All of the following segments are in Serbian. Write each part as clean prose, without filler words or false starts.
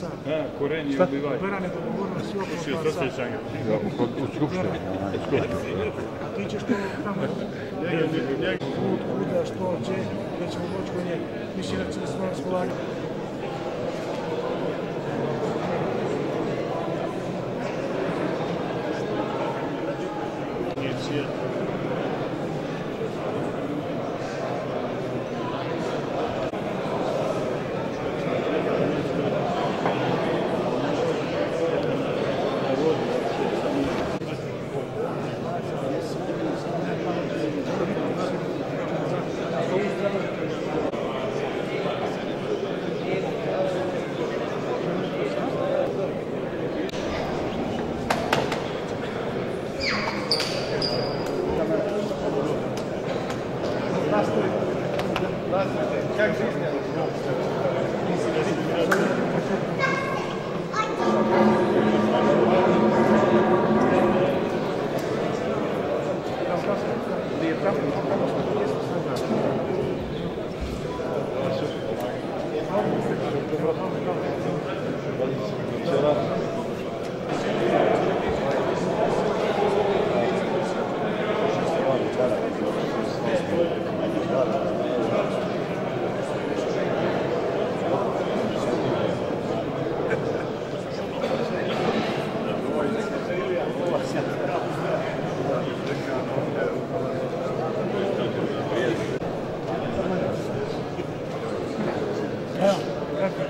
sad. Korenje i ubivaj. Beran je dogovorno svi oko par sat. U skupštini. A ti ćeš to tamo kuda, što će, gdje ćemo doći kod njega. Mislim da će da smo na raspolaganju.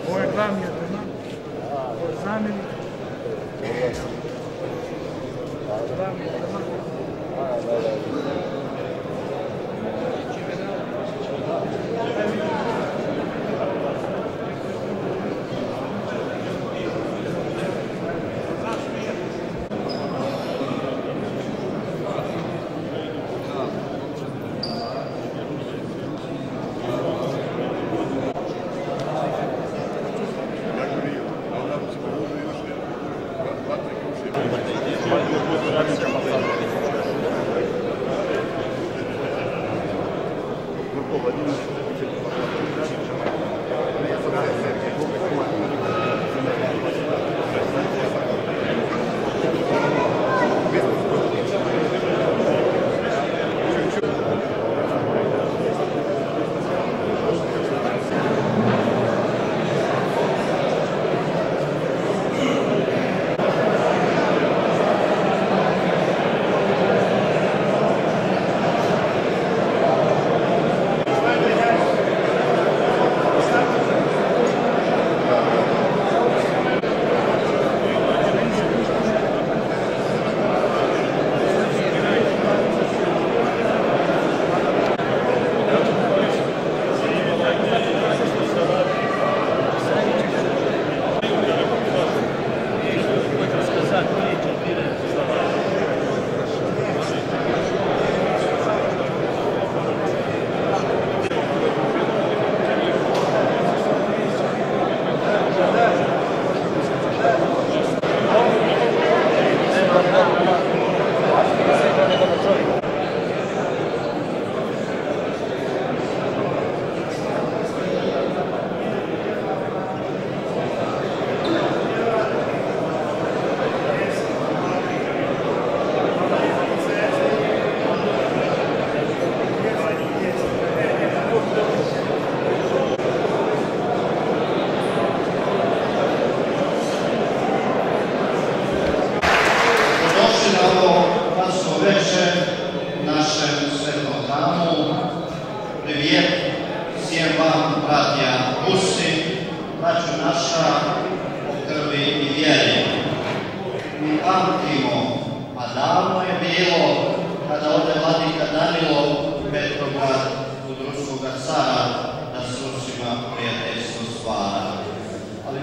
Ovo je glavni adreman, ovo je znamenik. Glavni adreman.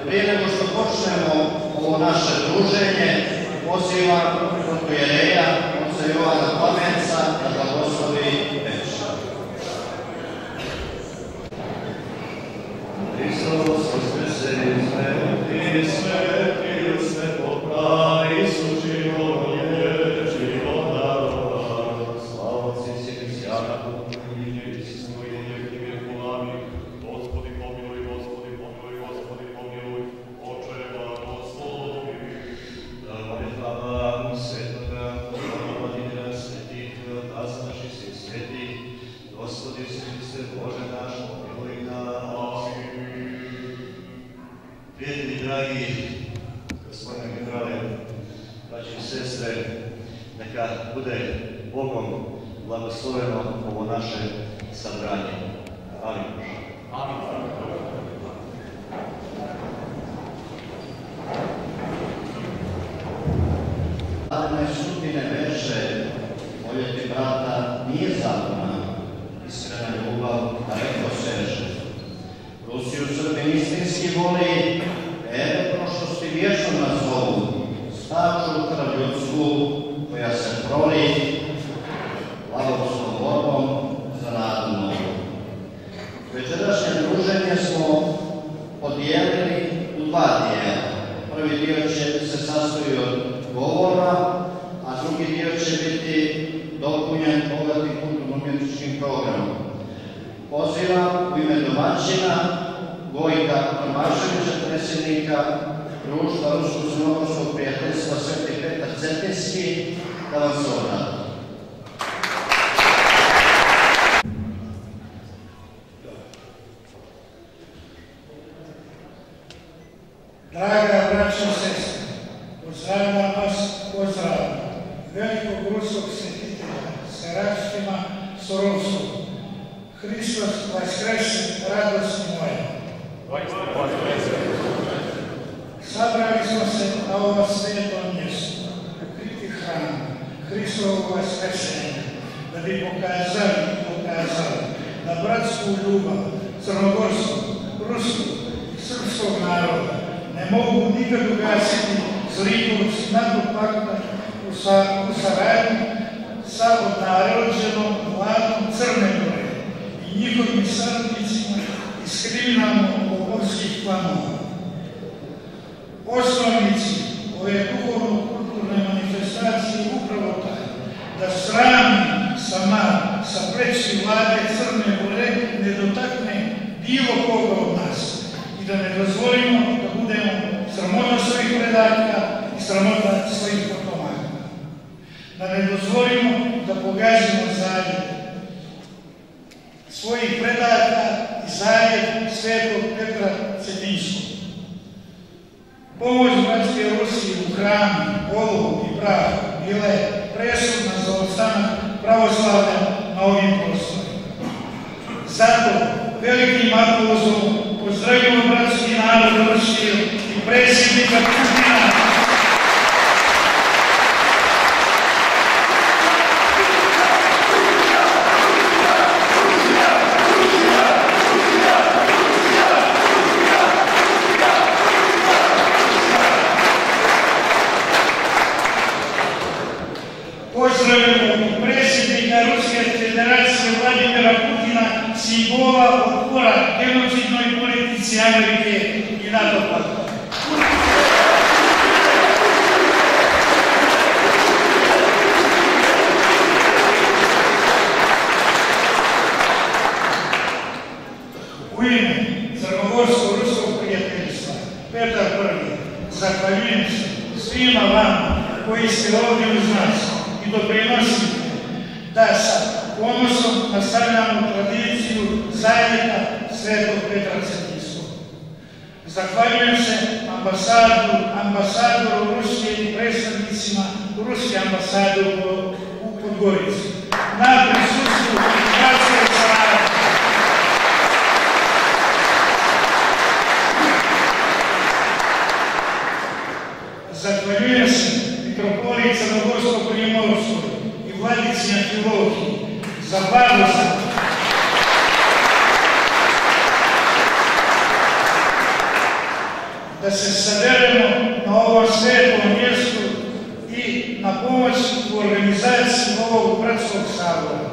Prije nego što počnemo ovo naše druženje, pozivam protoijereja oca Jovana Plamenca da blagoslovi večer. Hristos uskrsli sveti, sveti, svetopra, Isus život darovan. Slava Otcu i Sinu i Svятому Duhu, i nje prisutno i na vijeke vjekova. Amin. Gospodi pomiluj, Gospodi pomiluj, Gospodi pomiluj, Oče sestre, neka bude Bogom blagosloveno ovo naše sabranje. Amin. Amin. Zadnje sudbine veže voljeti brata nije zabuna, iskrena ljubav daleko seže. Rusiju Srbin istinski voli, ere prošlosti vječno nas zovu, staču krv ljudsku koja se proli, blagovskom borbom za nadu novu. Večerašnje druženje smo podijelili u dva dijela. Prvi dio će se sastoji od govora, a drugi dio će biti dopunjen bogatim kulturno-umjetničkim programom. Pozivam u ime domaćina Gojka Tomaševića, predsjednika Društva Rusko-crnogorskog prijateljstva Sveti Petar Cetinski, da vam se obrati. Draga braćo i sestre, pozdravljam vas, pozdravljam velikog ruskog svetitelja sa račima Sorovskog. Hristos vaskrese, radosti moja. Sabrali smo se na ovo sveto mjesto, u kriti hranu, Hristovog vaskrsenja, da bi pokazali da bratsku ljubav crnogorskog, ruskog i srpskog naroda ne mogu nikad ugasiti zlikovci nadopakta u saradnji sa odnarođenom vladom Crne Gore i njihovim saradnicima i skrivinama pomorskih planova. Osnovni cilj ove duhovno-kulturne manifestacije je upravo taj, da srami sa pleći vlade Crne Gore ne dotakne bilo koga od nas i da ne dozvolimo da budemo sramota svojih predaka i sramota svojih potomaka. Da ne dozvolimo da pogazimo zavjet svojih predaka i zavjet Svetog Petra Cetinskog. Pomoć bratske Rusije u hranu, olovu i prahu bila je presudna za ostanak pravoslavlja na ovim prostorima. Zato velikim aplauzom pozdravimo bratski narod Rusije i predsjednika Putina. Pozdravimo predsjednika Ruske federacije Vladimira Putina, simbola otpora genocidnoj politici Amerike i NATO pakta. U ime Crnogorsko-ruskog prijateljstva Petar I zahvaljujem se svima vama koji ste ovdje uz nas i doprinosite da sa ponosom nastavljamo tradiciju zavjeta Svetog Petra Cetinskog. Zahvaljujem se ambasadoru Rusije i predstavnicima Ruske ambasade u Podgorici na prisustvu bratske saradnje. Zahvaljujem se mitropoliji Crnogorsko-Primorskoj i vladici Amfilohiji za blagoslov da se saberemo na ovom svetom mjestu i na pomoć u organizaciji ovog bratskog sabora.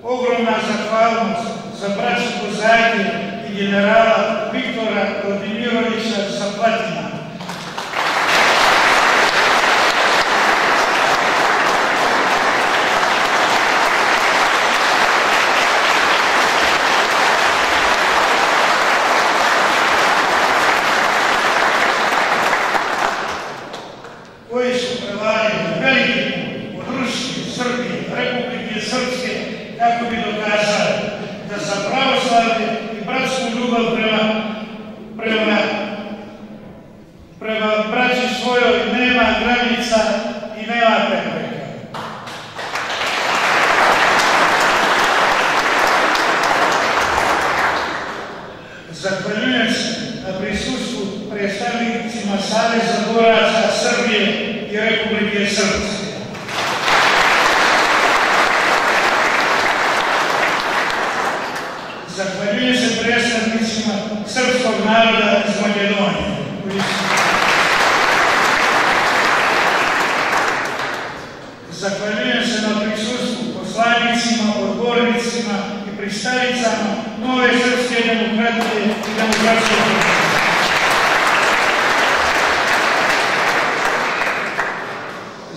Ogromna zahvalnost za braću Kozake i generala Viktora Vladimirovića Zaplatina. Koji su prevarili veliki od Rusije, Srbije, Republike Srpske, kako bi dokazali da za pravoslavlje i bratsku ljubav prema braći svojoj nema granica nema prepreka. Zahvaljujem se na prisustvu predstavnicima Saveza boraca Srbije i Republike Srpske. Zahvaljujem se predstavnicima srpskog naroda iz Makedonije. Zahvaljujem se na prisustvu poslanicima, odbornicima i pristalicama nove srpske demokratije i demokratske politike.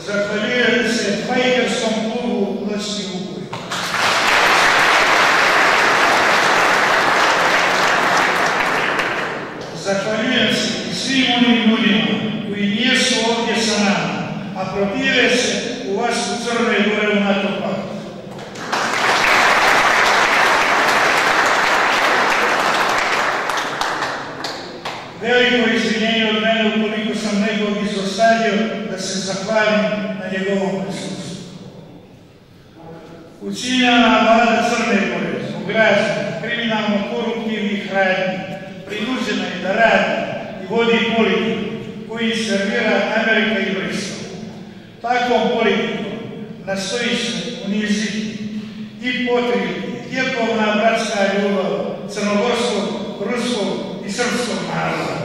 Zahvaljujem se fajkerskom klubu Noćni Vukovi. Zahvaljujem se i svim onim ljudima koji nijesu ovdje sa nama, a protive se u vas u Crnoj Gore u NATO paktu. Veliko izvinjenje od mene ukoliko sam nekog izostavio da se zahvalim na njegovom prisustvu. Uciljena vlada Crne Gore zbog raznih kriminalno-koruptivnih radnji prinuđena je da radi i vodi politiku koji servira Amerika i Brisel. Takvom politikom nastoji se uniziti i potrijeti vjekovna bratska ljubav crnogorskog, ruskog i srpskog naroda.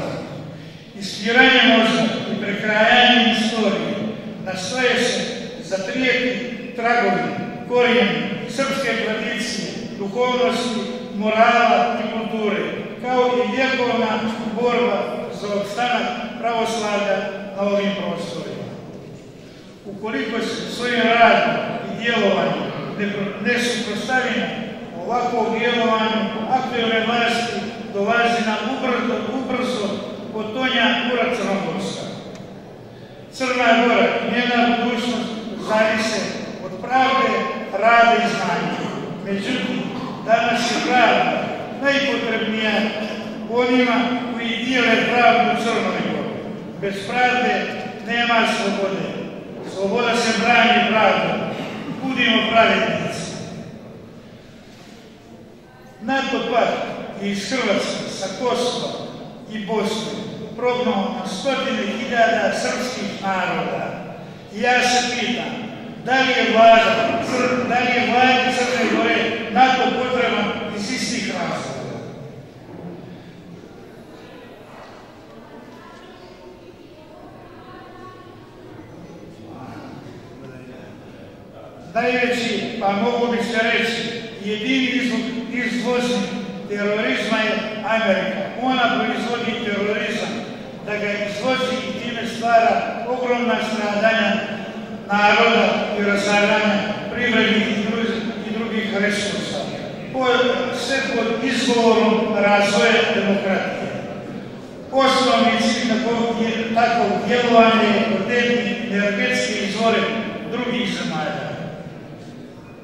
Ispiranje mozga i prekrajanje istorije nastoje se zatrijeti tragovi, korijeni srpske tradicije, duhovnosti, morala i kulture, kao i vjekovna borba za opstanak pravoslavlja na ovim prostorima. Ukoliko se svojim radom i djelovanjem ne suprotstavimo ovakvog djelovanju aktuelne vlasti, dolazi nam ubrzo potonja ura Crnogorska. Crna Gora i njena budućnost zavise od pravde, rada i znanja. Međutim, danas je pravda najpotrebnija onima koji dijele pravdu u Crnoj Gori. Bez pravde nema slobode. Sloboda se brani pravdom. Budimo pravednici. NATO pakt je iz Hrvatske, sa Kosova i Bosne prognao na stotine hiljada srpskih naroda. I ja se pitam, da li je vladi Crne Gore NATO potreban iz istih razloga? Najveći, pa mogu bi se reći, jedini izvoznik terorizma je Amerika. Ona proizvodi terorizam, da ga izvozi i time stvara ogromna stradanja naroda i razaranja privrednih i drugih resursa. Sve pod izgovorom razvoja demokratije. Osnovni cilj takvog djelovanja je protekti energetske izvore drugih zemalja.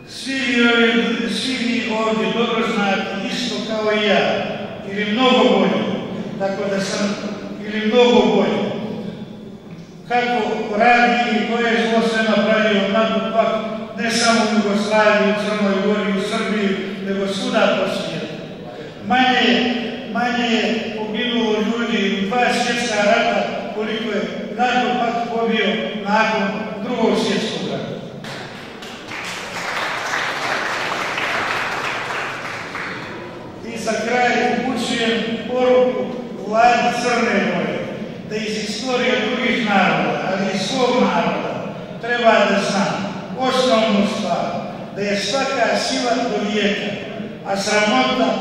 Svi vi ovdje dobro znate, isto kao i ja, ili mnogo bolje, tako da sam, ili mnogo bolje, kako radi i koje zlo se napravio NATO pakt, ne samo u Jugoslaviji, u Crnoj Gori, u Srbiji, nego svuda po svijetu. Manje je poginulo ljudi u 2 svjetska rata koliko je NATO pakt pobio nakon Drugog svjetskog rata. I za kraj upućujem poruku vladi Crne Gore da iz istorije drugih naroda, ali i svog naroda, treba da zna osnovnu stvar, da je svaka sila do vijeka, a sramota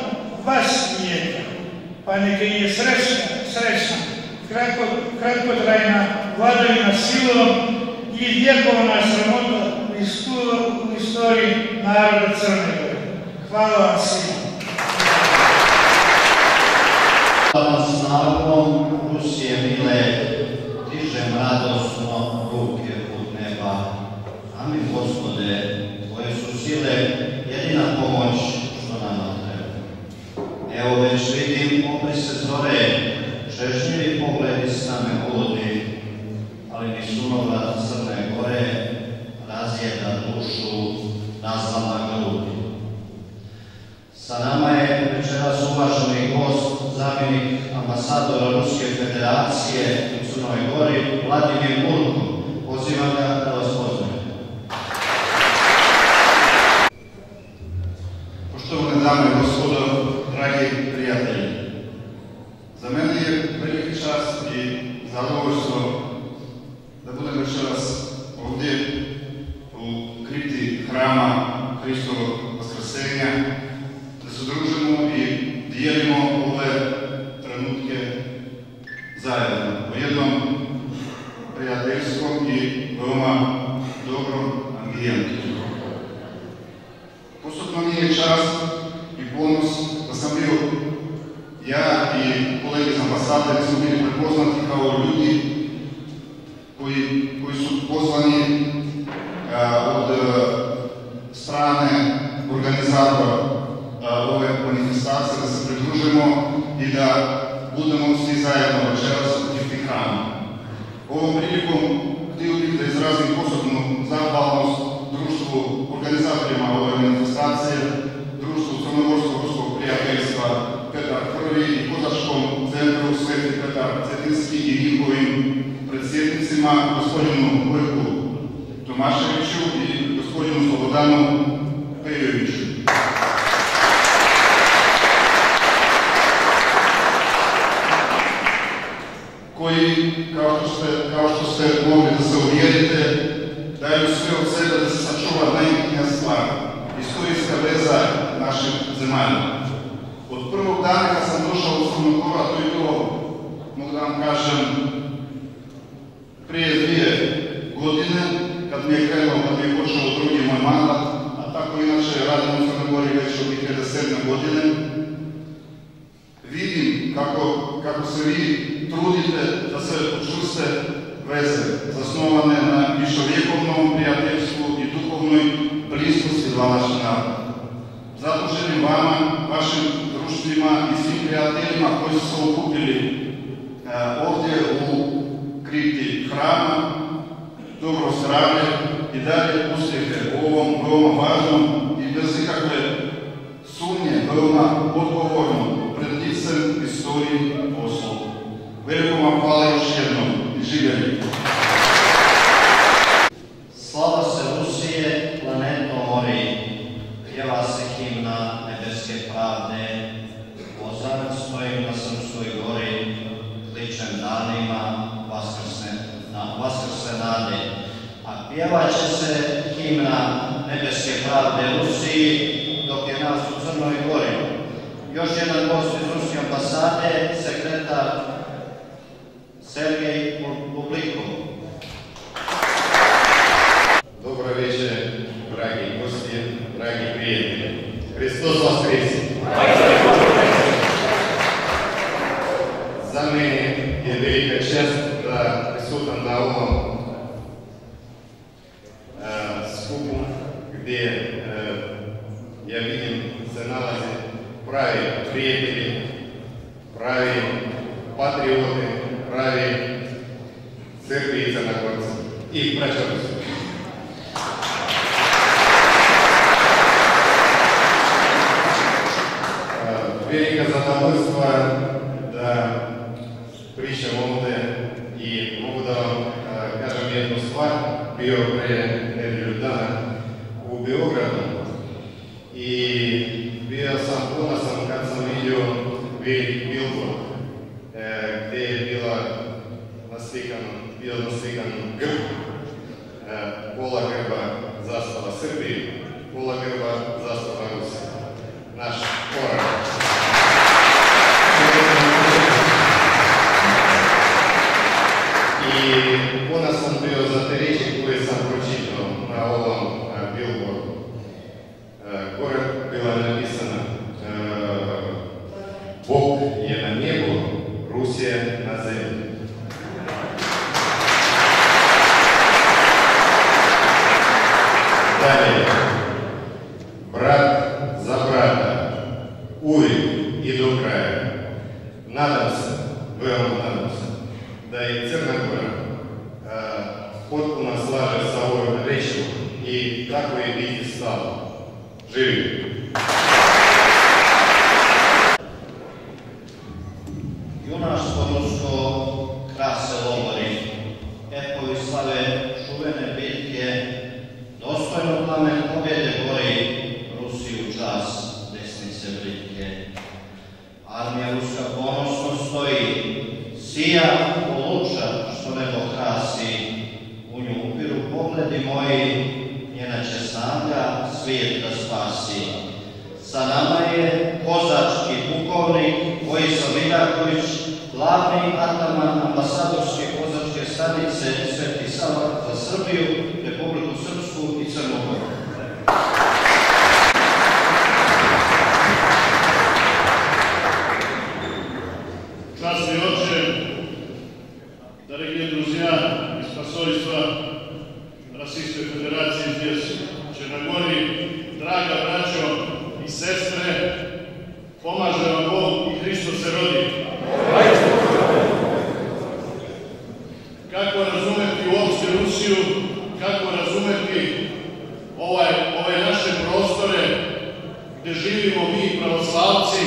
vas vijeka, pa neka je srećna, kratkotrajna vladavina silom i vjekovna sramota u istoriji naroda Crne Gore. Hvala vam svima. S narodom Rusije mile, dižem radosno ruke put neba. Amin, Gospode, Tvoje su sile jedina pomoć što nama treba. Evo već vidim obrise zore, čežnjivi pogledi s name uludi, ali ni sunovrat Crne Gore ambasadora Ruske federacije u Crnoj Gori, Vladimir Murko. Pozivam ga da vas pozdravim. Poštovane dame i gospodo, dragi prijatelji, za mene je veliki čast i zadovoljstvo da budem večeras ovdje u kripti hrama Hristovog Vaskrsenja, da se družimo i dijelimo ove trenutke zajedno u jednom prijateljskom i veoma dobrom ambijentu. Posebno mi je čast i ponos da sam bio ja i kolege iz ambasade smo bili prepoznati kao ljudi koji su pozvani od strane organizatora ove manifestacije da se pridružimo i da budemo svi zajedno večeras u kripti hrama. Ovom prilikom htio bih da izrazim posebnu zahvalnost društvu organizatorima ove manifestacije, društvu Crnogorsko-Ruskog prijateljstva Petar I i Kozačkom centru Sveti Petar Cetinski i njihovim predsjednicima, gospodinu Vojku Tomaševiću i gospodinu Slobodanu Pejoviću. Koji, kao što ste mogli da se uvjerite, daju sve od sebe da se sačuva najbitnija stvar, istorijska veza naših zemalja. Od prvog dana kad sam došao u Crnu Goru, a to je bilo, mogu da vam kažem, prije 2 godine, kad mi je počeo drugi moj mandat, a tako inače radim u Crnoj Gori već od 2007. godine, vidim kako se vi trudite da se učvrste veze zasnovane na višovjekovnom prijateljstvu i duhovnoj bliskosti dva naša naroda. Zato želim vama, vašim društvima i svim prijateljima koji su se okupili ovdje u kripti hrama, dobro zdravlje i dalje uspjehe u ovom veoma važnom i bez ikakve sumnje veoma odgovornom pred licem istoriji poslu. Veliko vam hvala još jednom i živjeli. Slava se Rusije, planeto mori, pjeva se himna nebeske pravde, Ozar stojim na Srpskoj gori, kličem danima vaskrsne nade, a pjevat će se himna nebeske pravde Rusiji, dok je nas u Crnoj Gori. Još jedan gost iz Ruske ambasade, sekretar Sergej Bublikov. Dobro večer, dragi gosti, dragi prijatelji. Hristos Vaskrese! Za mene je velika čast da prisutam na ovom skupu gdje ja vidim se nalaze pravi prijatelji, pravi patrioti, pravi Srbi i Crnogorci i braćovci. Velika zadovoljstvo da pričam ovdje i mogu da vam kažem jednu stvar. Bio prije nedelju dana u Beogradu i bio sam ponosan kad sam vidio veliki billboard gdje je bio naslikan grb, pola grba zastava Srbije, pola grba zastava Rusije. Naš korak. I ponosan bio za te riječi koje sam pročitao na ovom billboardu. Gore bila napisana Bog je na nebu, Rusija na zemlji. Dalje, brat za brata, uvijek i do kraja. Nadam se, veoma nadam se, da i Crna Gora potpuno slaže sa ovom rečju i tako je biti stalo. Živim! Junaštvo slave čuvene bitke dostojno plamen pobjede bori Rusiju čas desnice britke. Armija ruska ponosno stoji, sija poluča što nebo krasi, u nju upiru pogledi moji, njena će snaga svijet da spasi. Sa nama je kozački pukovnik Vojislav Vidaković, glavni ataman ambasadorske kozačke stanice Sveti Sava za Srbiju, Republiku Srpsku i Crnu Goru. Časni oče, дорогие друзья из посольства Российской Федерации здесь, в Черногории, draga braćo i sestre, pomaže vam Bog i Hristos se rodi. Kako razumeti uopšte Rusiju, kako razumeti ove naše prostore gde živimo mi pravoslavci,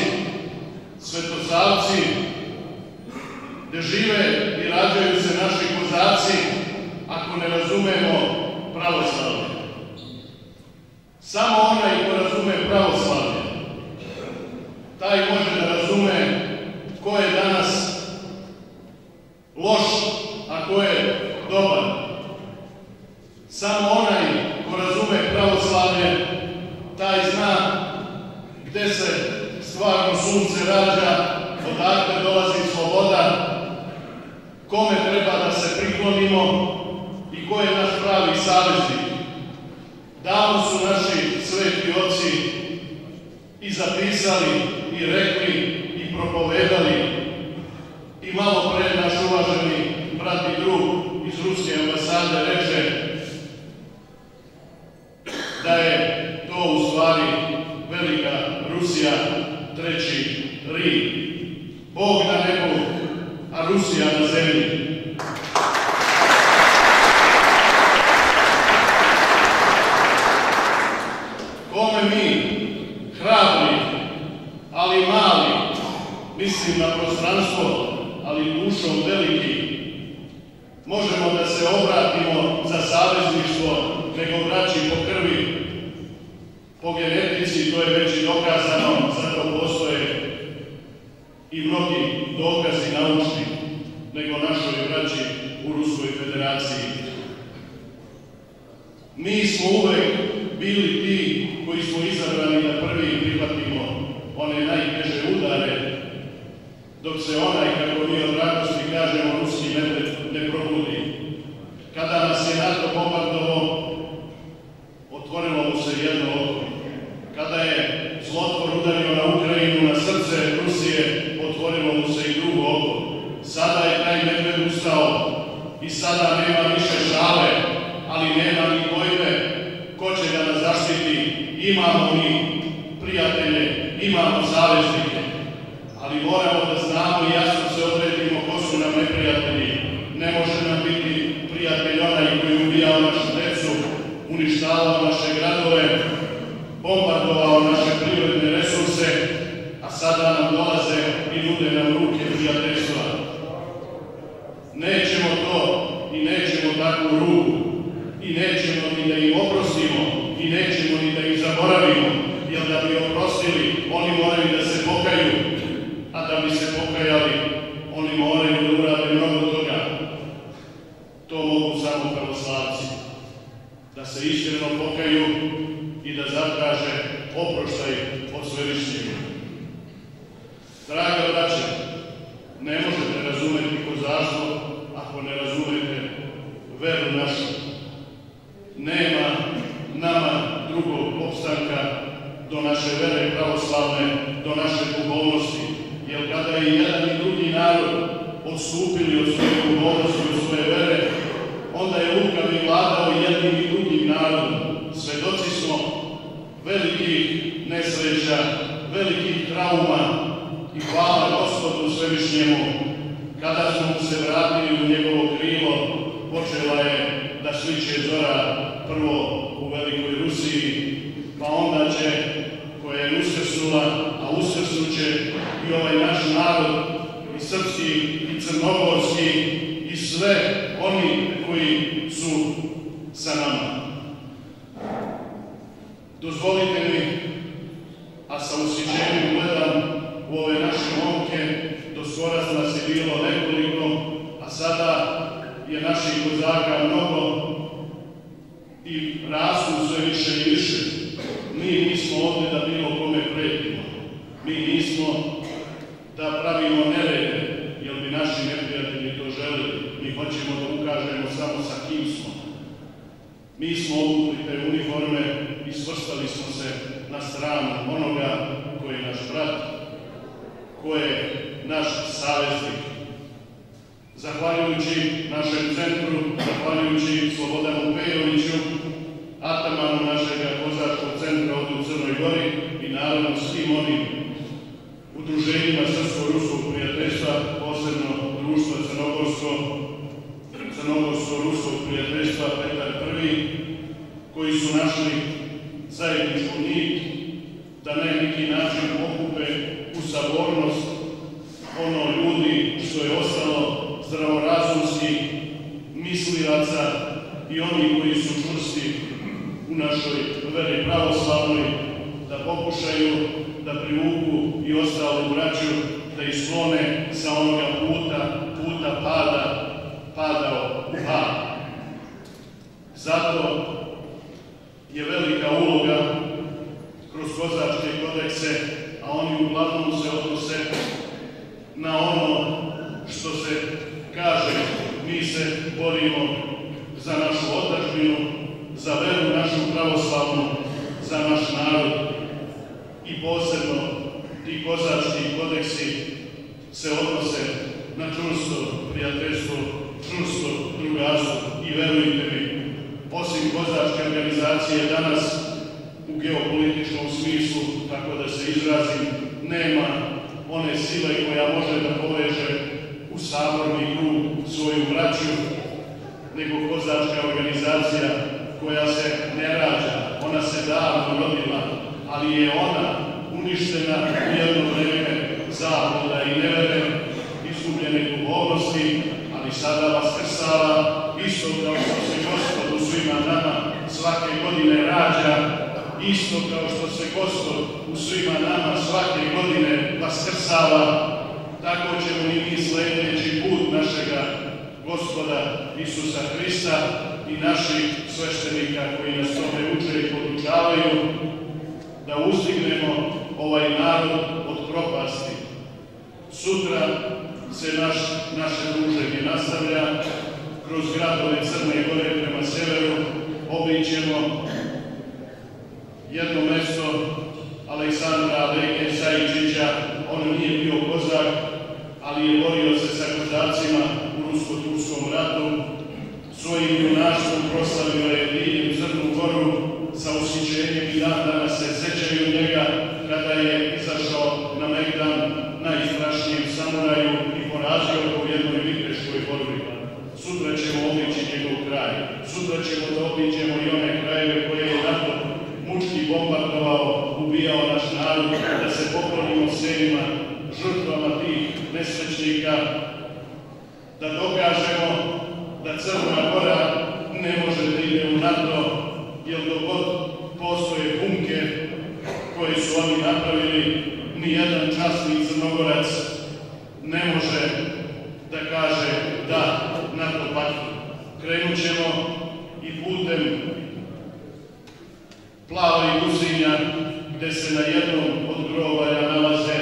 svetosavci, gde žive i rađaju se naši kozaci, ako ne razumemo pravoslavlje. Samo onaj ko razume pravoslavlje, taj može da razume ko je danas loš, a ko je dobar. Samo onaj ko razume pravoslavlje, taj zna gde se stvarno sunce rađa, odakle dolazi sloboda, kome treba da se priklonimo i ko je naš pravi saveznik. Davno su naši sveti oci i zapisali, i rekli, i propovedali, i malo pre naš uvaženi brat i drug iz Ruske ambasade reče da je to u stvari velika Rusija, treći Rim. Bog na nebu, a Rusija na zemlji. Kome mi, hrabri, ali mali, mislim na prostranstvo, ali dušom veliki, možemo da se obratimo za savezništvo nego braći po krvi, po genetici, to je već i dokazano, zato postoje i mnogi dokazi naučni nego našoj braći u Ruskoj federaciji. Mi smo uvek bili ti koji smo izabrani da prvi prihvatimo one najteže udare, dok se onaj, kako mi od radosti kažemo, ruski medved ne probudi. Kada nas je NATO bombardovao, otvorilo mu se jedno oko. Kada je zlotvor udario na Ukrajinu, na srce Rusije, otvorilo mu se i drugo oko. Sada je taj medved ustao i sada nema više šale, ali nema ni dvojbe ko će da nas zaštiti. Imamo mi prijatelje, imamo saveznike, ali moramo da znamo i jasno se odredimo ko su nam neprijatelji. Ne može nam biti prijatelj onaj koji ubijao našu decu, uništavao naše gradove, bombardovao naše prirodne resurse, a sada nam dolaze i nude nam ruke prijateljstva. Nećemo to i nećemo takvu ruku i nećemo ni da im oprostimo i nećemo ni da ih zaboravimo, jer da bi oprostili, oni moraju da se pokaju, a da bi se pokajali, oni moraju da urade mnogo toga. To mogu samo pravoslavci, da se iskreno pokaju i da zatraže oproštaj od Svevišnjega. Draga braće, ne možete razumeti kozaštvo ako ne razumete veru našu. Nema nama drugog opstanka do naše vere pravoslavne, do naše duhovnosti, jer kada je jedan i drugi narod odstupili od svoje duhovnosti, od svoje vere, onda je lukavi vladao jednim i drugim narodom. Svedoci smo velikih nesreća, velikih trauma i hvala Gospodu Svevišnjemu. Kada smo mu se vratili u njegovo krilo, počela je da sviće zora prvo u Velikoj Rusiji, pa onda će, koja je uskrsnula, a uskrsnuće i ovaj naš narod, i srpski, i crnogorski, i sve oni koji koji su sa nama. Dozvolite mi, a sa ushićenjem gledam u ove naše momke, do skora nas je bilo nekoliko, a sada je naših kozaka mnogo i rastu sve više i više. Mi nismo ovdje da bilo kome pretimo. Mi nismo da pravimo nerede, jer bi naši neprijatelji to želeli. Mi hoćemo da ukažemo samo sa kim smo. Mi smo obukli te uniforme i svrstali smo se na stranu onoga koji je naš brat, koji je naš saveznik. Zahvaljujući našem centru, zahvaljujući Slobodanu Pejoviću, atamanu našeg kozačkog centra ovdje u Crnoj Gori i naravno svim onim udruženjima Srpsko-Ruskog prijateljstva, posebno društva Crnogorsko-Ruskog prijateljstva Petar I, koji su našli zajedničku nit da na neki način okupe u sabornost ono ljudi što je ostalo zdravorazumskih mislilaca i oni koji su čvrsti u našoj veri pravoslavnoj, da pokušaju da privuku i ostalu braću, da isklone sa onoga puta padao u pad. Zato je velika uloga kroz kozačke kodekse, a oni uglavnom se odnose na ono što se kaže, mi se borimo za našu otadžbinu, za veru našu pravoslavnu, za naš narod. I posebno ti kozački kodeksi se odnose na čvrsto prijateljstvo, čvrsto drugarstvo i verujte mi, osim kozačke organizacije danas u geopolitičkom smislu, tako da se izrazim, nema one sile koja može da poveže u saborni krug svoju braću, nego kozačka organizacija koja se ne rađa, ona se davno rodila, ali je ona uništena u jedno vreme zabluda i nevere, izgubljene duhovnosti, ali sada vaskrsava, isto kao što se Gospod u svima nama svake godine rađa, isto kao što se Gospod u svima nama svake godine vaskrsava, tako ćemo i mi sledeći put našega Gospoda Isusa Hrista i naših sveštenika koji nas tome uče i podučavaju, da uzdignemo ovaj narod od propasti. Sutra se naše druženje nastavlja kroz gradove Crne Gore prema severu. Obićemo jedno mesto Aleksandra Aleke Sajičića. On nije bio kozak, ali je borio se sa kozacima u Rusko-Turskom ratu. Svojim junaštvom proslavio je diljem Crnu Goru, sa ushićenjem i dan danas se sećaju njega kada je izašao na Megdan najstrašnijem samuraju i porazio ga u jednoj viteškoj borbi. Sutra ćemo obići njegov kraj. Sutra ćemo da obiđemo i one krajeve koje je NATO mučki bombardovao, ubijao naš narod, da se poklonimo selima, žrtvama tih nesrećnika, da dokažemo da Crna Gora ne može da ide u NATO, jer dok god postoje bunke koje su oni napravili, nijedan časni Crnogorac ne može da kaže da NATO paktu. Krenut ćemo i putem Plava i Gusinja, gde se na jednom od grobalja nalaze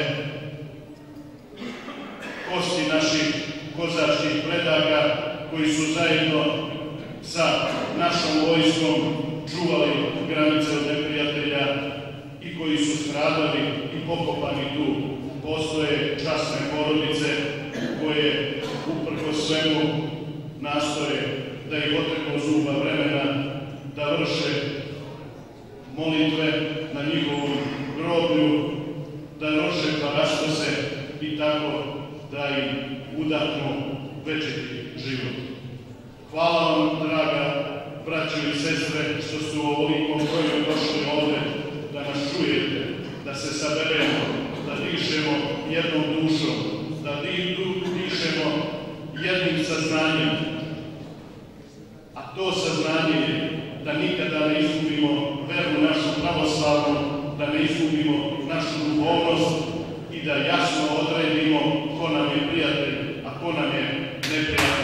kosti naših kozačkih predaka koji su zajedno sa našom vojskom čuvali granice od neprijatelja i koji su stradali i pokopani tu. Postoje časne porodice koje uprkos svemu nastoje da ih oteklo zuba vremena, da vrše molitve na njihovom groblju, da noše paraskose i tako da im udahnu večiti život. Hvala vam, draga braćo i sestre, što ste u ovolikom broju došli ovde da nas čujete, da se saberemo, da dišemo jednom dušom, da dišemo jednim saznanjem. to saznanje je da nikada ne izgubimo veru našu pravoslavnu, da ne izgubimo našu duhovnost i da jasno odredimo ko nam je prijatelj, a ko nam je neprijatelj.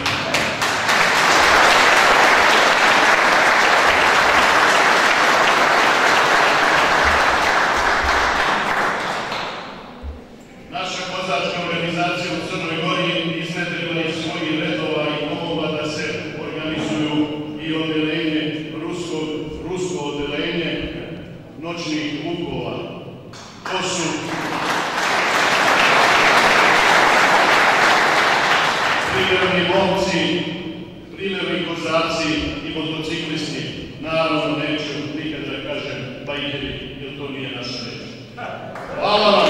Naša kozačka organizacija u Crnoj Gori iznedrila iz svojih redova i pomogla da se organizuju i odelenje, rusko odelenje noćnih vukova. To su privremeni momci, privremeni kozaci i motociklisti. Naravno, neću nikad da kažem bajkeri, jer to nije naša reč. Hvala vam!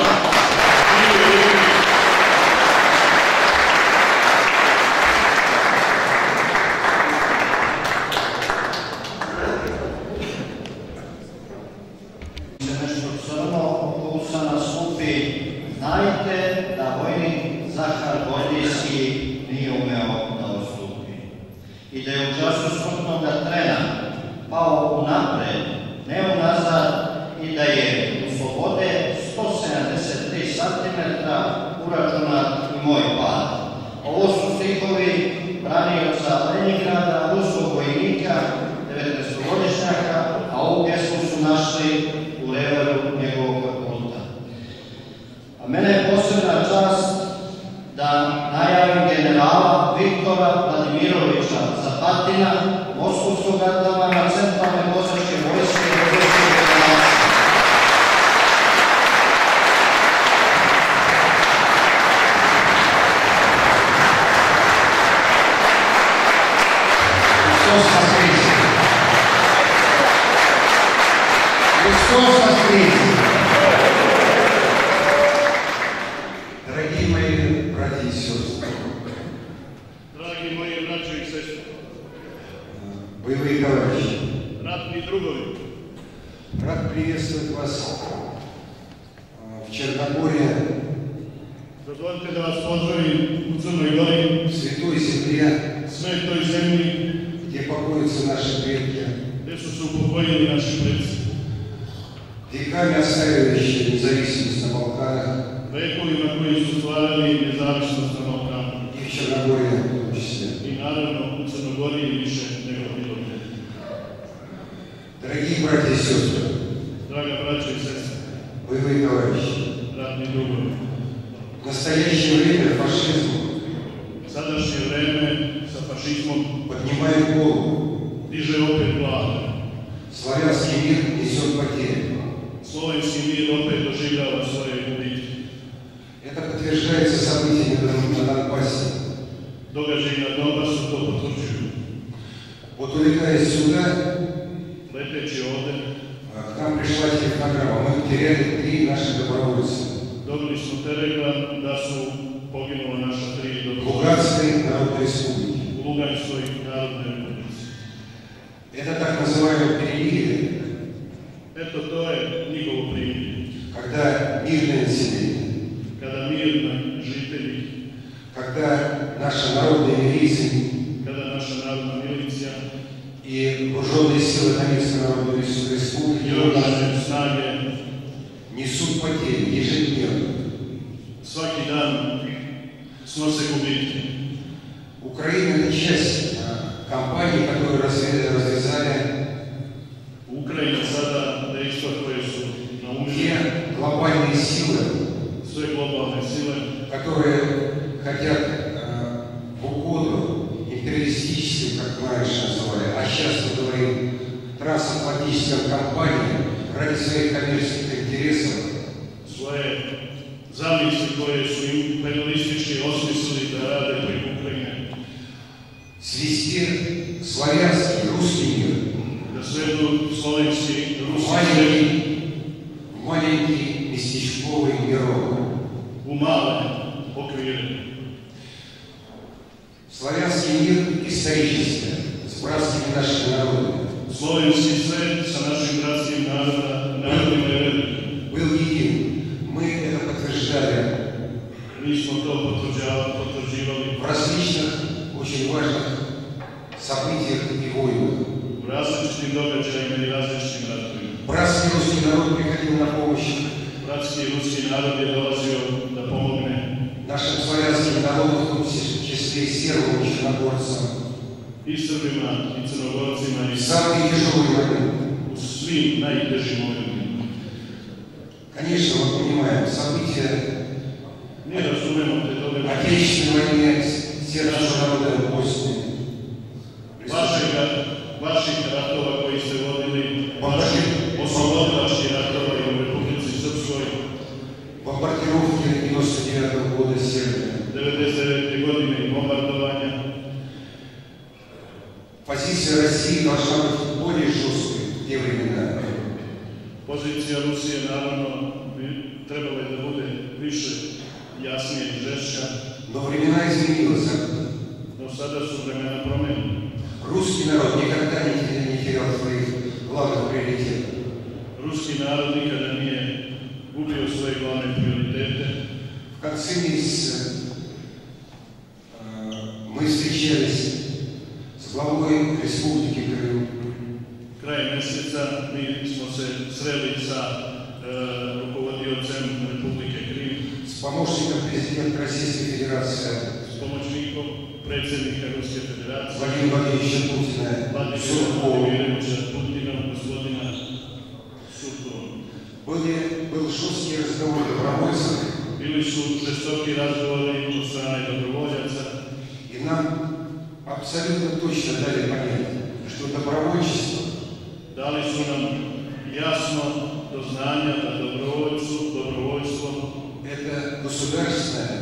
Znajte da vojnik Zahar Gordijski nije umeo da odstupi i da je u času smrtnoga trena pao unapred, ne unazad, i da je u slobode 173 cm uračunat i moj pad. Ovo su stihovi branioca Leningrada, ruskog vojnika, 19-godišnjaka, a ovu pjesmu su našli u reveru njegovog kulta. Mene je posebna čast da najavim generala Viktora Vladimirovića Zapatina, moskovskog atamana centralne kozačke vojske i Ruske federacije. Дорогие мои братья и сестры, Dragi moji braćo i sestre, боевые товарищи, ratni drugovi, рад приветствовать вас в Черногории, dozvolite da vas pozdravim u Crnoj Gori, в святой земле, svetoj zemlji, где покоятся наши предки, gde su se upokojili naši predsi, веками оставивающие независимость на Балканах vekovima koji su stvarali nezavisnost na Balkanu и в Черногории в том числе. i naravno u Crnogori i više nego bilo gde. Дорогие братья и сестры, Draga braćo i sestre, боевые товарищи, ratni drugovi, в настоящее время фашизм sadašnje vreme sa fašizmom поднимает голову, diže opet glave. славянский мир несет потери. Slovenski mir opet doživljava svoje gubitke. Это подтверждается событиями на Донбассе. Događaji na Donbasu to potvrđuju. Вот улетая сюда, Leteći ovde, к нам пришла телефонограмма. Мы потеряли 3 наших добровольца. dobili smo telegram da su poginula naša 3 dobrovoljca Луганской Народной Республики. u Luganskoj narodnoj republici. Это так называемое перемирие, Eto, to je njihovo primjer. когда мирное население, Kada mirni žitelji, когда наша народная милиция kada naša narodna milicija и вооруженные силы Донецкой Народной i Республики oružane snage несут потери ежедневно. svaki dan snose gubitke. Украина – это часть кампании, которую развязали Ukrajina sada dejstva koje su naumili, те глобальные силы, sve globalne sile которые хотят в угоду империалистическим, как мы раньше называли, а сейчас мы говорим трансатлантическим компаниям ради своих коммерческих интересов, svoje zamisli koje su imperialistički osmislili da rade preko Ukrajine, свести славянский, русский мир da svedu slovenski, ruski svet маленький местечковый мирок. u male okvire. Славянский мир исторический, с братскими нашими народами, Slovenski svet sa našim bratskim narodima je velik. был един. Мы это подтверждали Mi smo to potvrđivali в различных очень важных событиях и войнах. različitim događajima i različitim ratovima. Братский русский народ приходил на помощь. Bratski ruski narod je dolazio da pomogne Нашим славянским народам, в том числе и сербам, и черногорцам. I Srbima, i Crnogorcima, i Самые тяжелые войны. u svim najtežim momentima. Конечно, мы понимаем, события Mi razumemo te događaje Отечественной войны сербского народа в Боснии. vaših ratova koji ste vodili, vaših oslobodilačkih ratova i u Republici Srpskoj, Бомбардировки 99 года Сербии. 99. godine i bombardovanja. Позиция России должна быть более жесткой в те времена. Pozicija Rusije naravno trebala je da bude više jasnije i žešća, Но времена изменились. no sada su vremena promenjena. Русский народ никогда не терял своих главных приоритетов. Ruski narod nikada nije gubio svoje glavne prioritete. В конце месяца мы встречались с главой Республики Крым. Kraj mjeseca mi smo se sreli sa rukovodiocem Republike Krim, С помощником президента Российской Федерации s pomoćnikom predsjednika Ruske federacije, Владимира Владимировича Путина Сурковым. Vladimira Putina, gospodina Surkova. Был жесткий разговор добровольцев, Bili su žestoki razgovori od strane dobrovoljaca и нам абсолютно точно дали понять, что добровольчество dali su nam jasno do znanja da dobrovoljstvo это государственная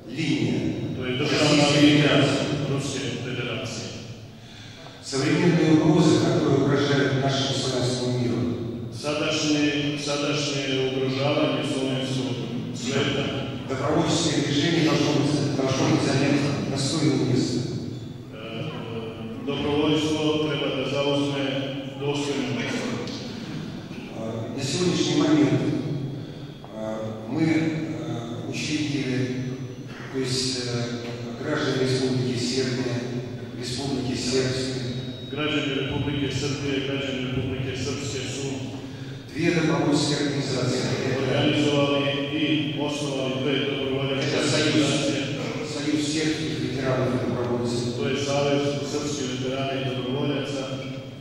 линия. to je državna linija Ruske federacije. Современные угрозы, которые угрожают нашему славянскому миру, Sadašnje ugrožavanje slovenskog sveta, добровольческое движение должно быть занять достойное место. Dobrovoljstvo treba da zauzme dostojno mjesto. На сегодняшний момент мы учредили, то есть граждане Республики Сербия, Республики Сербской, Građani Republike Srbije, građani Republike Srpske su две добровольческие организации. organizovali i osnovali dve dobrovoljačke organizacije. Союз сербских ветеранов и добровольцев To je Savez srpskih veterana i dobrovoljaca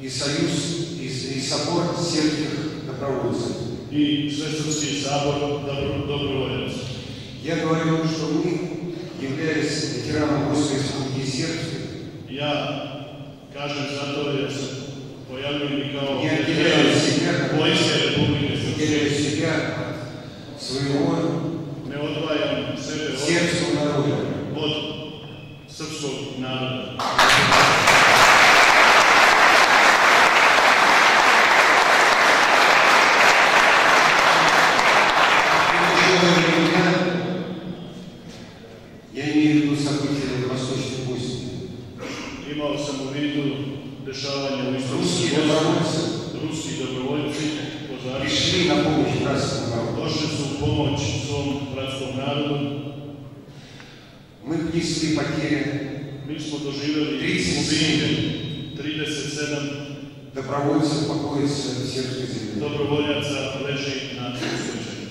и Союз и собор сербских добровольцев. i Svesrpski sabor dobrovoljaca. Я говорю, что мы, являясь ветераном Русской Республики Сербской, Ja kažem zato jer se pojavljujem i kao не отделяю себя, vojske Republike отделяю Srpske. себя своего Ne odvajam sebe сербского народа. od srpskog naroda. Я имею в виду события в Восточной Боснии. Imao sam u vidu dešavanja u Русские Istočnoj добровольцы Bosni. Ruski dobrovoljci, kozari, пришли на помощь братскому народу. došli su u pomoć svom bratskom narodu. Мы внесли потери Mi smo doživjeli 37 добровольцев покоятся в сербской земле. dobrovoljaca leži na ruskoj zemlji.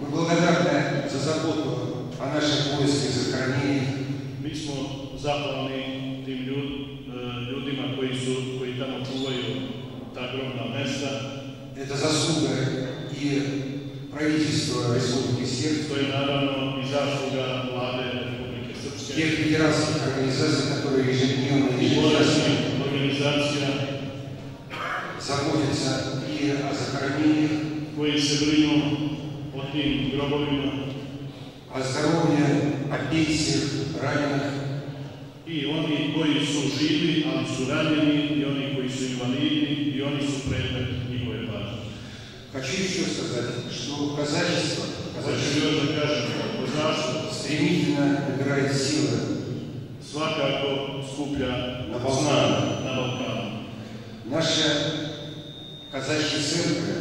Мы благодарны за заботу о наших войсках, захоронениях. Mi smo zahvalni tim ljudima koji tamo čuvaju ta grobna mesta. Это заслуга и правительства Республики Сербской, To je naravno i zasluga vlade Republike Srpske тех ветеранских организаций, которые ежедневно i boračnih organizacija заботятся и о захоронениях, koji se brinu o tim grobovima о здоровье, о пенсиях раненых. i oni koji su živi, ali su ranjeni, i oni koji su invalidi, i oni su predmet njihove pažnje. Хочу еще сказать, что казачество Hoću još da kažem, kozaštvo стремительно набирает силы. svakako skuplja Na Balkanu. snagu na Balkanu. Наша казачья церковь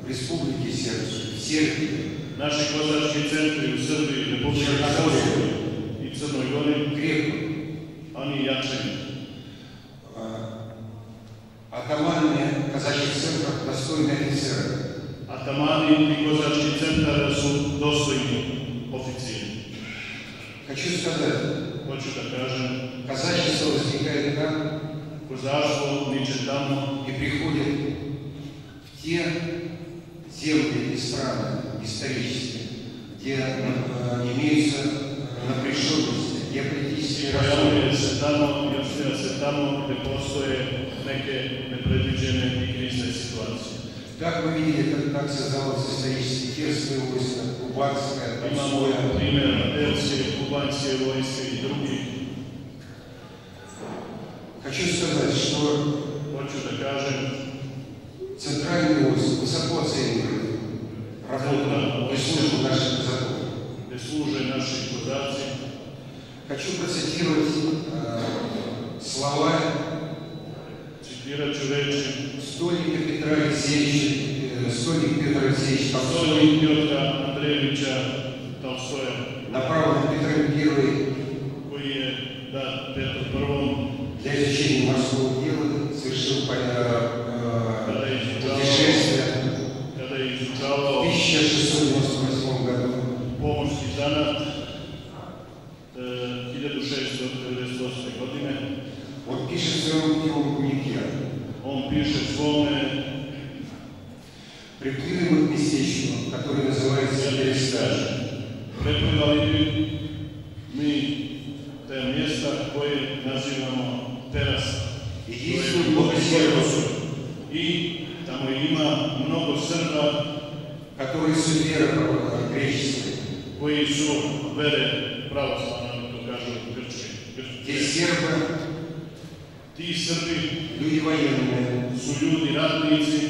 в Республике Сербской, в Сербии, Naši kozački centri u Srbiji, Republike Srpskoj i Crnoj Gori, крепко. oni jačaju. казачьих центров достойные офицеры. Atamani i kozački centara su dostojni oficiri. Хочу сказать, Hoću da kažem, казачество возникает там kozaštvo niče tamo и приходит в те земли и страны исторические, где имеются напряженности, геополитические pojavljuje раздоры. se tamo i osniva se tamo gde postoje neke nepredviđene i krizne situacije. Так мы видели, как создалось исторически Терское войско, Кубанское, Imamo Донское. primjer Terske, Kubanske vojske i drugi. Хочу сказать, что Hoću da kažem, центральный войск высоко оценивает работу и службу наших казаков. gde služe naši kozaci. Хочу процитировать слова Citirat ću reči стольника Петра Алексеевича, стольник Петра Алексеевича Толстой, Stolnik Piotra Andrejevića Tolstoja, направленный Петром I koji je dat Petru I для изучения морского дела, совершил путешествие kada je в izučavao 1698 году. pomorski zanat 1698. godine. Он пишет в своем дневнике: On piše svome «Приплыли мы к местечку, которое называется Перестаж. preplivali bi mi te mjesta koje nazivamo terasa. И действует много сербов, I tamo ima mnogo Srba которые с верой греческой. koji su vere pravoslavne, to kažu Grčke. Те сербы, Ti Srbi люди военные, su ljudi ratnici,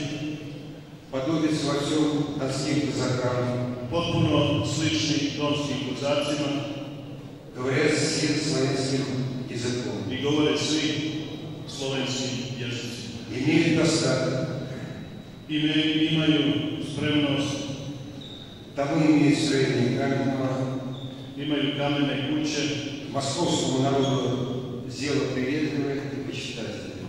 подобятся во всем донским казакам, potpuno slični donskim kozacima говорят всем славянским языком, i govore svi slovenskim jezicima. имеют достаток, Imaju spremnost, тому имеют строение каменного, imaju kamene kuće, московскому народу дело приветливое и почитательное.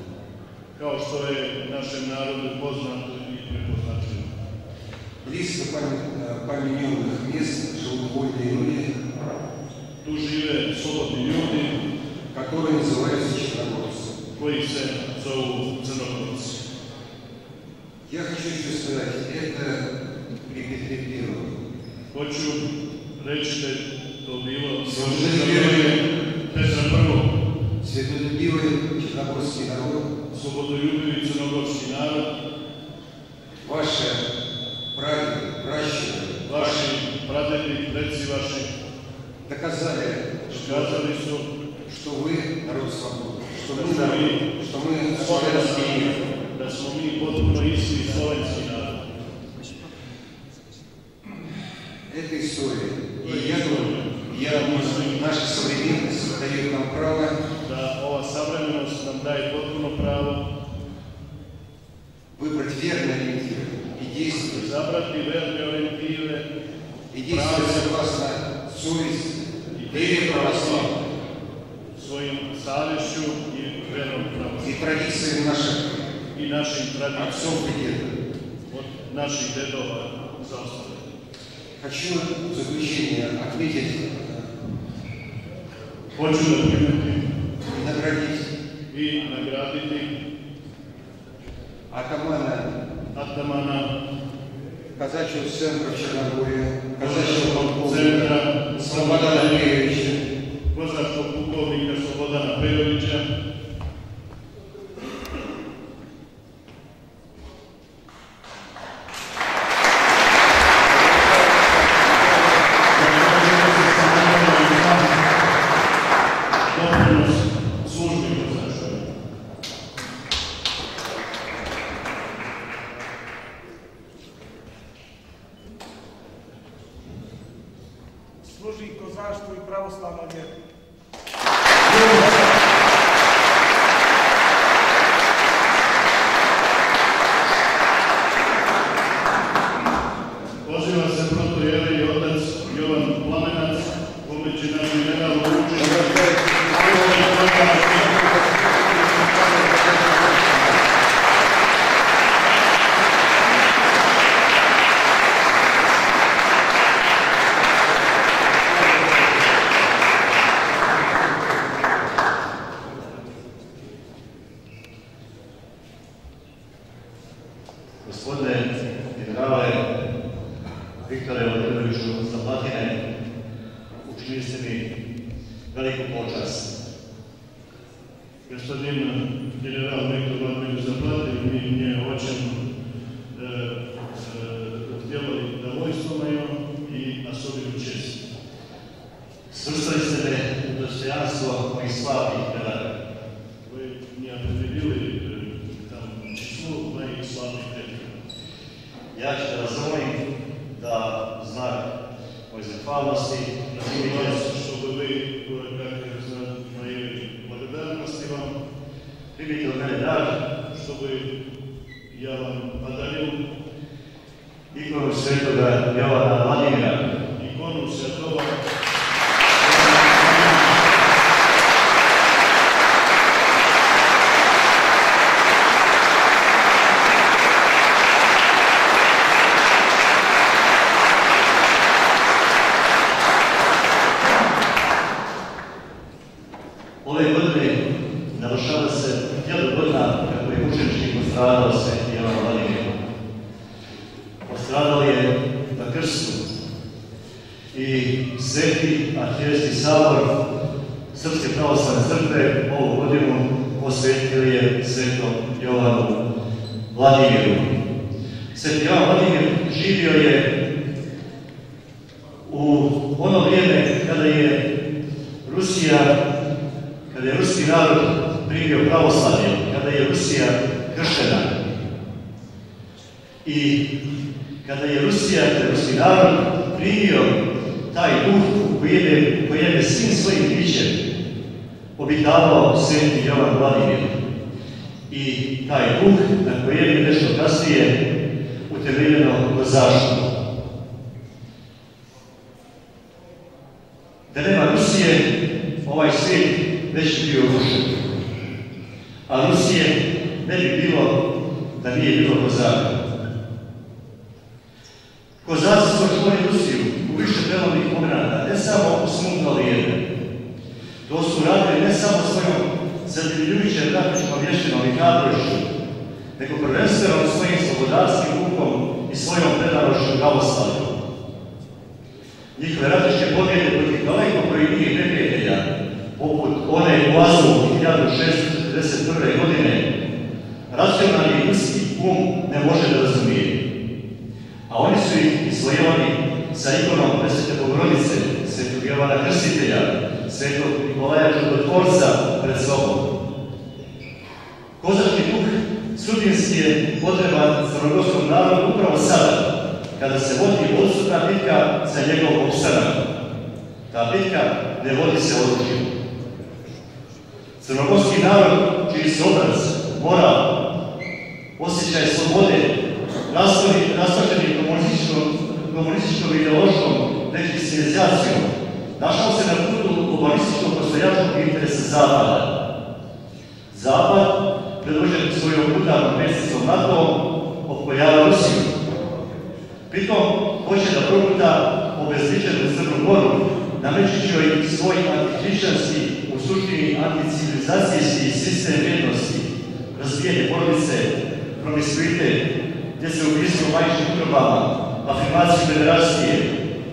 kao što je našem narodu poznato i prepoznatljivo. Близко помененных мест живут вольные люди, Tu žive slobodni ljudi которые называются черногорцы. koji se zovu Crnogorci. Я хочу еще сказать, это при Петре Первом. Hoću reći da je to bilo Служитель Petra I. святолюбивый черногорский народ, Slobodoljubivi crnogorski narod, ваши прадеды, пращуры, vaši pradedi, preci vaši, доказали, kazali su что вы народ свободы, что da мы smo народ, mi что мы славянский мир. da smo mi potpuno isti slovenski narod. Это история. И я думаю, наша современность дает нам право Da ova savremenost nam daje potpuno pravo выбрать верный ориентир и действовать. izabrati verne orijentive И действовать согласно совести и вере православной svojim savješću i verom и pravoslavlja традициям наших i našim tradicijama отцов и дедов. od naših dedova zaostale. Хочу в заключение отметить Hoću da primetim и наградить i nagraditi атамана atamana казачьего центра в Черногории, казачьего полковника centra Слободана Андреевича, kozačkog pukovnika Slobodana Pejovića, doprinos službi kozačkoj. Služi kozaštvu i pravoslavlju Gospodine generale Viktore Vladimiroviću Zaplatine, učinili ste mi veliku počast. Господин генерал Виктор Владимирович Заплатин, мне очень сделали довольство мое и особенную честь. Svrstali ste me u dostojanstvo mojih slavnih predaka. Вы не определили там число моих славных предков. Ja ću da vas zamolim da znak moje zahvalnosti Чтобы вы, как знак моей благодарности вам, primite od mene dar, чтобы я вам подарил ikonu svetoga Jovana Vladimira, икону святого ove godine navršava se 1000 godina kako je mučenički postradao sveti Jovan Vladimir. Postradao je na krstu i sveti arhijerejski sabor Srpske pravoslavne crkve ovu godinu posvetio je svetom Jovanu Vladimiru. Sveti Jovan Vladimir živio je u ono vrijeme kada je ruski narod primio pravoslavlje, kada je Rusija krštena. I kada je ruski narod primio taj duh u kojem je svim svojim bićem obitavao sveti Jovan Vladimir. I taj duh na kojem je nešto kasnije utemeljeno kozaštvo. Da nema Rusije, ovaj svijet već bi bio rušen. A Rusije ne bi bilo da nije bilo kozaka. Kozaci su očuvali Rusiju u više prelovnih momenata, ne samo u smutno vrijeme. To su radili ne samo svojom zadivljujućem ratničkom vještinom i hrabrošću, nego prvenstveno svojim slobodarskim duhom i svojom predanošću pravoslavlju. Njihove ratničke pobjede protiv daleko brojnijih neprijatelja, poput one u Azovu 1641. godine, racionalni ljudski um ne može da razumije. A oni su ih izvojevali sa ikonom Presvete Bogorodice, svetog Jovana Krstitelja, svetog Nikolaja Čudotvorca pred sobom. Kozački duh sudbinski je potreban crnogorskom narodu upravo sada, kada se vodi odsutna bitka za njegov opstanak. Ta bitka ne vodi se oružjem. Crnogorski narod, čiji se obraz, moral, osjećaj slobode, rastačeni komunističkom ideološkom dekristijanizacijom, našao se na putu globalističkog postojačkog interesa Zapada. Zapad, predvođen svojom brutalnom mesecom NATO-om, opkoljava Rusiju. Pritom hoće da proguta obezličenu Crnu Goru, namećući joj svoj antihrišćanski, u suštini anticivilizacijski sistem vrijednosti, razvijene porodice, promiskuitet, gdje se ubijstvo majčnim utrobama, afirmaciju federacije,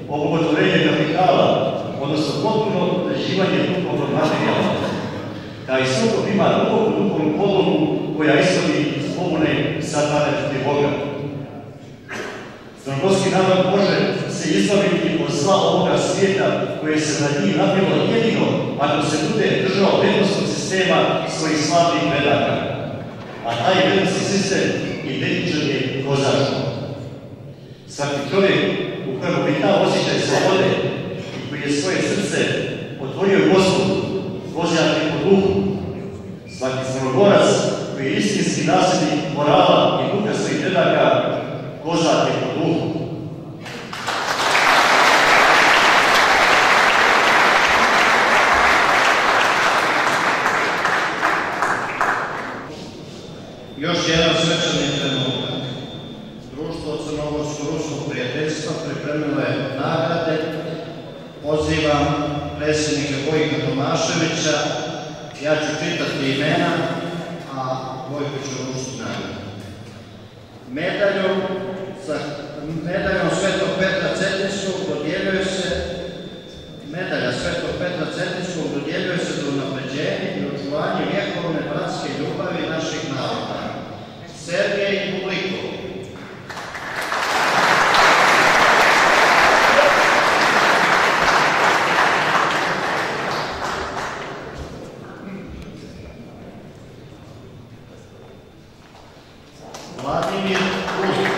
obogotorenje kapitala, odnosno potpuno određivanje duhovnog materijala. Taj sukob ima duhovnu podlogu koja ishodi iz pobune satane protiv Boga. Crnogorski narod može se izbaviti od zla ovoga svijeta koje se na njih napilo jedino ako se bude držao vrednostnog sistema svojih slavnih predaka. A taj vrednostni sistem identičan je kozaštvo. Svaki čovjek u kojem obitava osjećaj slobode i koji je svoje srce otvorio Gospodu, kozjak je po duhu. Svaki crnogorac koji je istinski nasljednik morala i duha svojih predaka, kozak je po duhu. Još jedan svečani trenutak. Društvo Crnogorsko-Ruskog prijateljstva pripremilo je nagrade. Pozivam predsjednika Vojka Tomaševića. Ja ću čitati imena, a Vojko će uručiti nagrade. Medaljom Svetog Petra Cetinskog dodjeljuje se za unapređenje i očuvanje vjekovne bratske ljubavi naših naroda. Sergej Bublikov. Vladimir Kulik.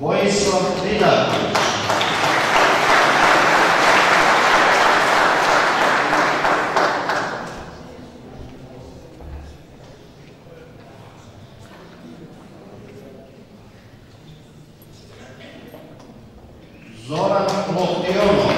Vojislav Vidaković. Zoran Loktionov.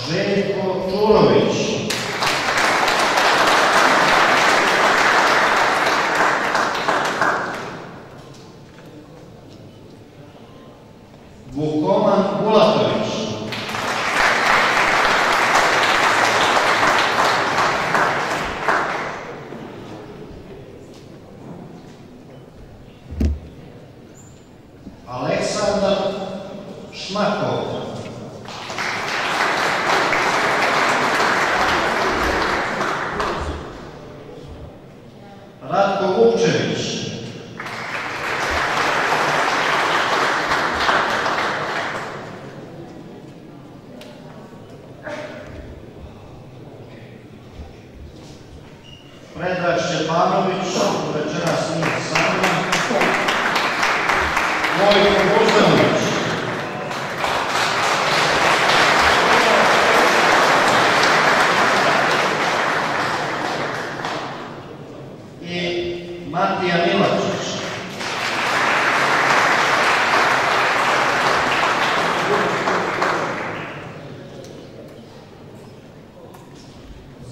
Željko Čurović. Vukoman Bulatović. Aleksandar Šmakov. Ratko Vukčević. Predrag Šćepanović, večeras nije s nama. Vojko Buzdanović. I Matija Milačić.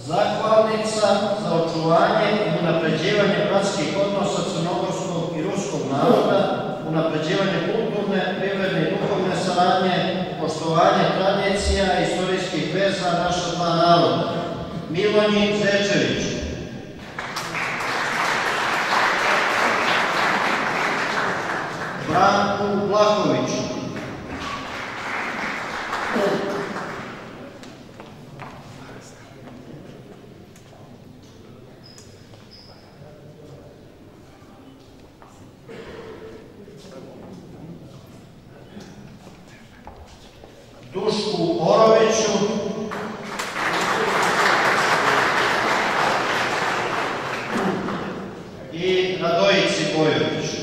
Zahvalnica za očuvanje i unapređivanje bratskih odnosa crnogorskog i ruskog naroda, unapređivanje kulturne, privredne i duhovne saradnje, poštovanje tradicija i istorijskih veza naša dva naroda. Milonji Zečević. Branku Vlahoviću. Dušku Oroviću. I Radojici Bojoviću.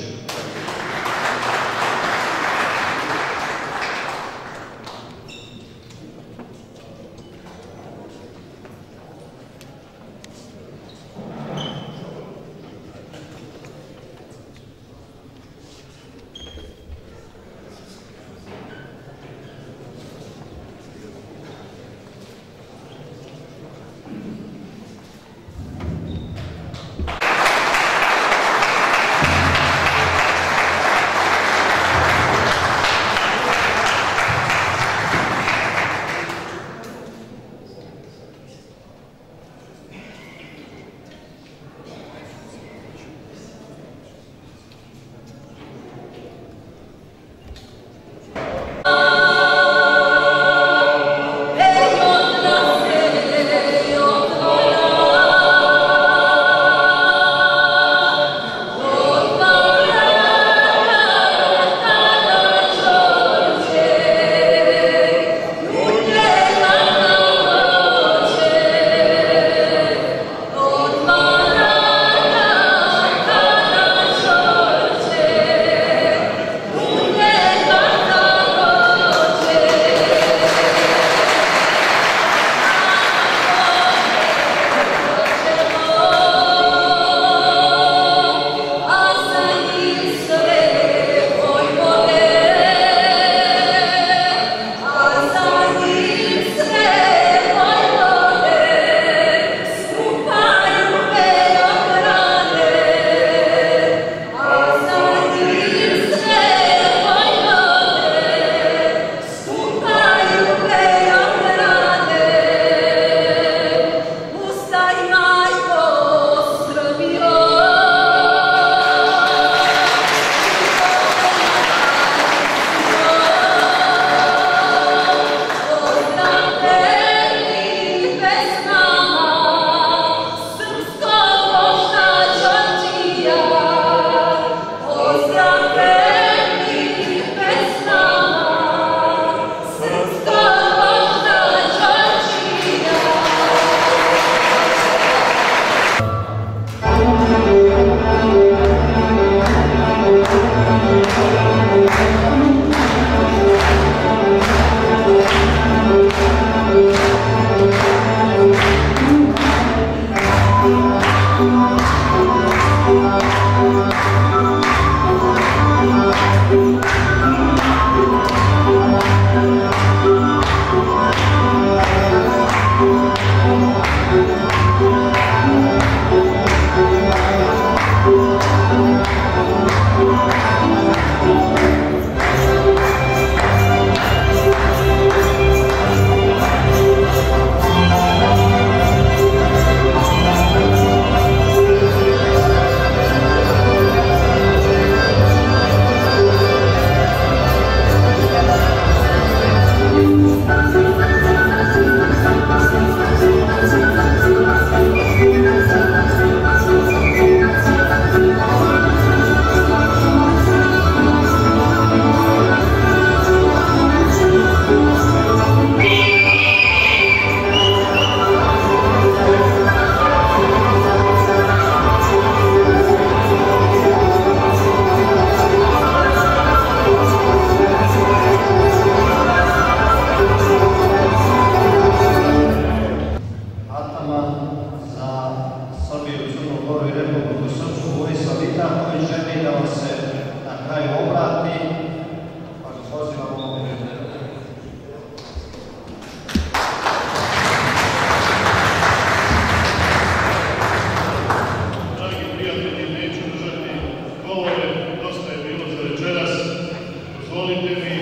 Dozvolite mi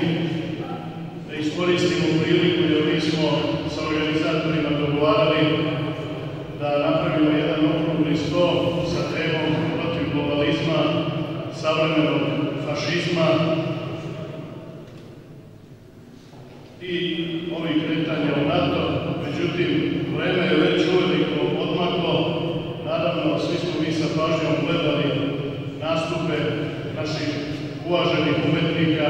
da iskoristimo priliku, jer mi smo sa organizatorima dogovarali da napravimo jedan okrugli sto sa temom protiv globalizma, savremenog fašizma i ovih kretanja u NATO. Međutim, vreme je već uveliko odmaklo. Naravno, svi smo mi sa pažnjom gledali nastupe naših uvaženih umetnika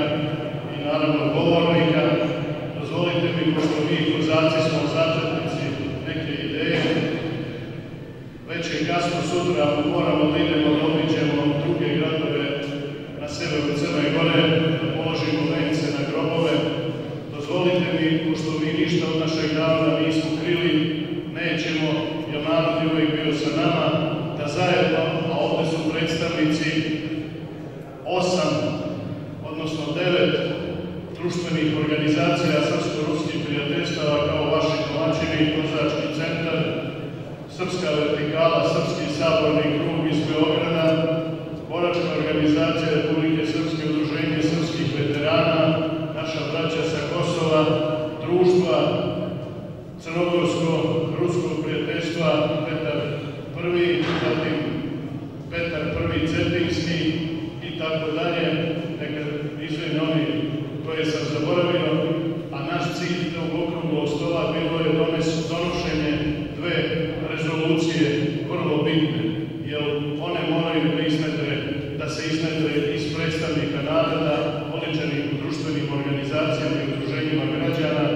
i naravno govornika. Dozvolite mi, pošto mi kozaci smo začetnici neke ideje, već je kasno sutra, moramo da idemo da obiđemo druge gradove na severu Crne Gore, da položimo vence na grobove. Dozvolite mi, pošto mi ništa od našeg naroda nismo krili, nećemo, jer narod je uvijek bio sa nama, da zajedno, a ovde su predstavnici 8, odnosno 9 društvenih organizacija srpsko-ruskih prijateljstava kao vaši domaćini, Kozački centar, Srpska vertikala, Srpski saborni krug iz Beograda, Boračka organizacija Republike Srpske, Udruženje srpskih veterana, naša braća sa Kosova, društva Crnogorsko-ruskog prijateljstva Petar I, zatim Petar I Cetinski i tako dalje, neka izvini oni koje sam zaboravio, a naš cilj tog okruglog stola bilo je donošenje dve rezolucije vrlo bitne, jer one moraju da se iznedre iz predstavnika naroda, oličenih u društvenim organizacijama i udruženjima građana,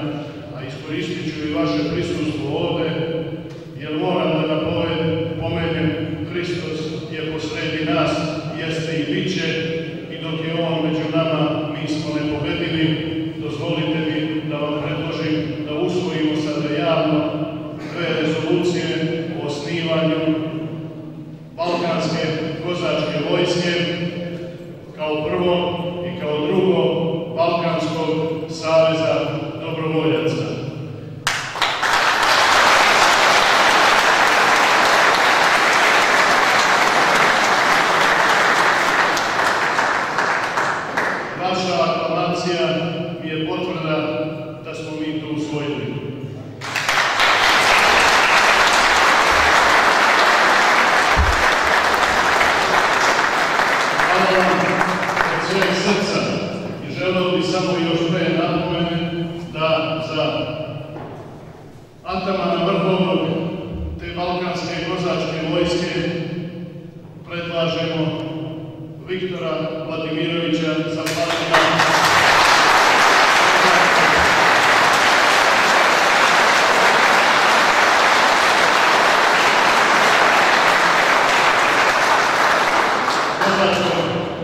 a iskoristit ću i vaše prisustvo ovde, jer moram da napomenem, Hristos je posredi nas, jeste i bit će, i dok je on među nama, mi smo nepobedivi. Dozvolite mi da vam predložim da usvojimo sada javno dve rezolucije o osnivanju Balkanske kozačke vojske, kao prvo i kao drugo Balkanskog saveza dobrovoljaca. Vaša aklamacija mi je potvrda da smo mi to usvojili. Hvala vam od svojeg srca i želeo bih samo još dve napomene da za atamana vrhovnog te Balkanske kozačke vojske predlažemo Viktora Vladimirovića Zaplatina.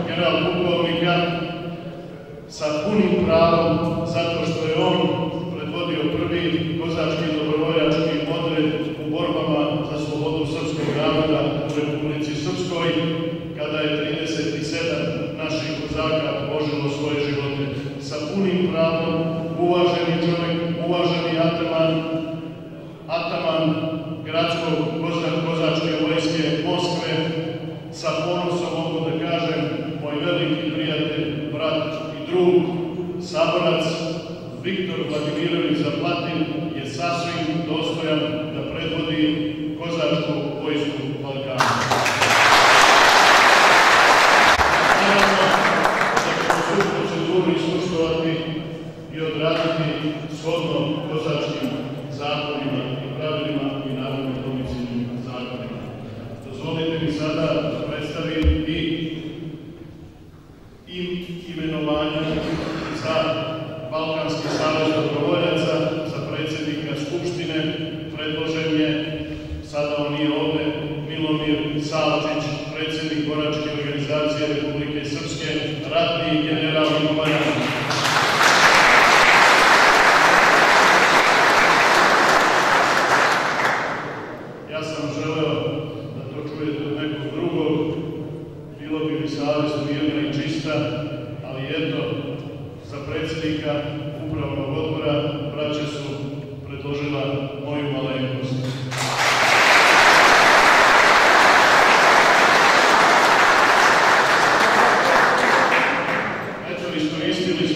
General pukovnika sa punim pravom, zato što je on predvodio prvi kozački dobrovoljački odred u borbama za slobodu srpskog naroda u Republici Srpskoj, kada je 37 naših kozaka položilo svoje živote. Sa punim pravom, uvaženi čovjek, uvaženi ataman gradskog kozačke vojske Moskve, sa ponosom mogu da kažem, moj veliki prijatelj, brat i drug, saborac Viktor Vladimirović Zaplatin je sasvim dostojan da predvodi kozačku vojsku Balkana. Naravno da ćemo svu proceduru ispoštovati i odraditi shodno kozačkim zakonima i pravilima i naravno domicilnim zakonima. Dozvolite mi sada da predstavim i imenovanje za Balkanski savez dobrovoljaca, za predsjednika Skupštine. Predložen je, sada on nije ovde, Milomir Salčić, predsjednik Boračke organizacije Republike Srpske, ratni generalni komandant. Ja sam želeo da to čujete od nekog drugog, bilo bi mi savjest mirna i čista, ali eto, za predsjednika upravnog odbora braća su predložila moju malenkost. Eto, iskoristili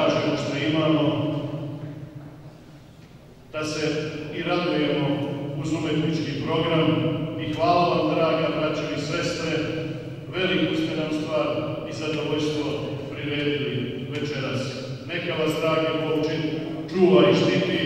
kažemo što imamo, da se i radujemo uz umetnički program i hvala vam, draga braćo i sestre, veliku ste nam stvar i zadovoljstvo priredili večeras. Neka vas, dragi Bog, čuva i štiti